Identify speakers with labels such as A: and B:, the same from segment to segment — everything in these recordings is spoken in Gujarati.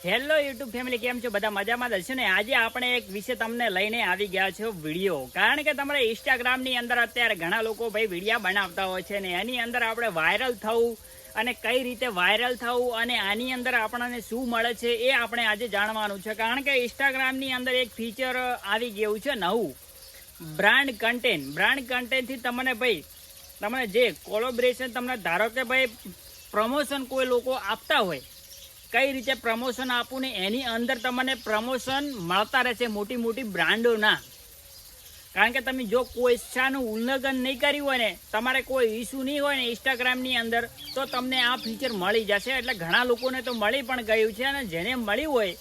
A: હેલો યુટ્યુબ ફેમિલી, કેમ છો? બધા મજામાં જ હશે ને? આજે આપણે એક વિષય તમને લઈને આવી ગયા છે, વિડીયો. કારણ કે તમારે ઇન્સ્ટાગ્રામની અંદર અત્યારે ઘણા લોકો ભાઈ વિડીયો બનાવતા હોય છે ને એની અંદર આપણે વાયરલ થવું અને કઈ રીતે વાયરલ થવું અને આની અંદર આપણને શું મળે છે એ આપણે આજે જાણવાનું છે. કારણ કે ઇન્સ્ટાગ્રામની અંદર એક ફીચર આવી ગયું છે નવું, બ્રાન્ડ કન્ટેન્ટ. બ્રાન્ડ કન્ટેન્ટથી તમને જે કોલેબોરેશન, તમને ધારો કે ભાઈ પ્રમોશન કોઈ લોકો આપતા હોય, કઈ રીતે પ્રમોશન આપવું ને એની અંદર તમને પ્રમોશન મળતા રહેશે મોટી મોટી બ્રાન્ડોના. કારણ કે તમે જો પૈસાનું ઉલ્લંઘન નહીં કર્યું હોય ને, તમારે કોઈ ઇસ્યુ નહીં હોય ને ઇન્સ્ટાગ્રામની અંદર, તો તમને આ ફીચર મળી જશે. એટલે ઘણા લોકોને તો મળી પણ ગયું છે અને જેને મળ્યું હોય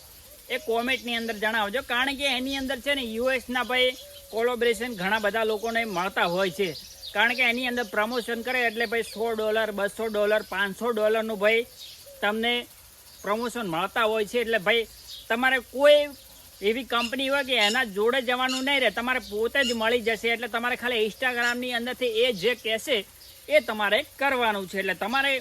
A: એ કોમેન્ટની અંદર જણાવજો. કારણ કે એની અંદર છે ને યુએસના ભાઈ કોલેબોરેશન ઘણા બધા લોકોને મળતા હોય છે. કારણ કે એની અંદર પ્રમોશન કરે એટલે ભાઈ $100, $200, $500 ભાઈ તમને પ્રમોશન મળતા હોય છે. એટલે ભાઈ તમારે કોઈ એવી કંપની હોય કે એના જોડે જવાનું નહીં રહે, તમારે પોતે જ મળી જશે. એટલે તમારે ખાલી ઇન્સ્ટાગ્રામની અંદરથી એ જે કહેશે એ તમારે કરવાનું છે. એટલે તમારે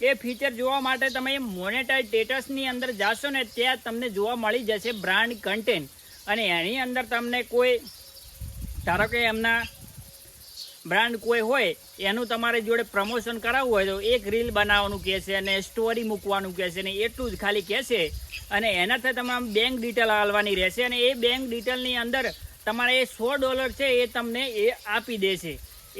A: એ ફીચર જોવા માટે તમે મોનેટાઇઝ સ્ટેટસની અંદર જાશો ને ત્યાં તમને જોવા મળી જશે બ્રાન્ડ કન્ટેન્ટ. અને એની અંદર તમને કોઈ ધારો કે એમના બ્રાન્ડ કોઈ હોય એનું તમારે જોડે પ્રમોશન કરાવવું હોય તો એક રીલ બનાવવાનું કહેશે અને સ્ટોરી મૂકવાનું કહેશે ને એટલું જ ખાલી કહેશે. અને એનાથી તમારે બેંક ડિટેલ આલવાની રહેશે અને એ બેંક ડિટેલની અંદર તમારે એ $100 છે એ તમને એ આપી દેશે.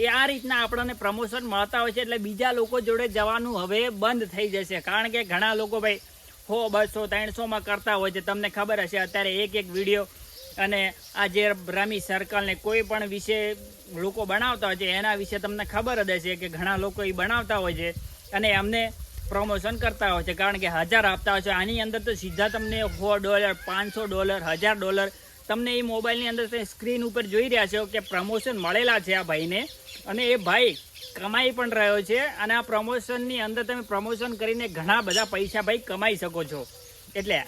A: એ આ રીતના આપણને પ્રમોશન મળતા હોય છે. એટલે બીજા લોકો જોડે જવાનું હવે બંધ થઈ જશે. કારણ કે ઘણા લોકો ભાઈ 100, 200, 300માં કરતા હોય છે. તમને ખબર હશે અત્યારે એક વિડીયો અને આ જે રમી સર્કલ ને કોઈ પણ વિશે લોકો બનાવતા હોય છે એના વિશે તમને ખબર જ હશે કે ઘણા લોકો એ બનાવતા હોય છે અને એમને પ્રમોશન કરતા હોય છે. કારણ કે 1000 આપતા હોય છે. આની અંદર તો સીધા તમને $100, $500, $1000 તમને એ મોબાઈલની અંદર સ્ક્રીન ઉપર જોઈ રહ્યા છો કે પ્રમોશન મળેલા છે આ ભાઈને. અને એ ભાઈ કમાઈ પણ રહ્યો છે અને આ પ્રમોશનની અંદર તમે પ્રમોશન કરીને ઘણા બધા પૈસા ભાઈ કમાઈ શકો છો. એટલે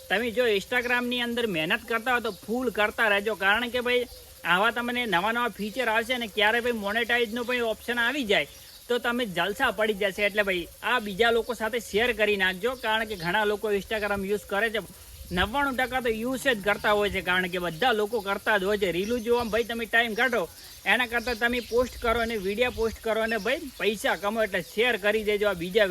A: તમે જો ઇન્સ્ટાગ્રામની અંદર મહેનત કરતા હોય તો ફૂલ કરતા રહેજો. કારણ કે ભાઈ આવા તમને નવા ફીચર આવશે ને ક્યારે ભાઈ મોનેટાઇઝનો ભાઈ ઓપ્શન આવી જાય તો તમે જલસા પડી જશે. એટલે ભાઈ આ બીજા લોકો સાથે શેર કરી નાખજો. કારણ કે ઘણા લોકો ઇન્સ્ટાગ્રામ યુઝ કરે છે, 99% તો યુઝ જ કરતા હોય છે. કારણ કે બધા લોકો કરતા જ હોય છે. રીલું જોવામાં ભાઈ તમે ટાઈમ કાઢો એના કરતાં તમે પોસ્ટ કરો અને વિડીયો પોસ્ટ કરો અને ભાઈ પૈસા કમાવો. એટલે શેર કરી દેજો આ બીજા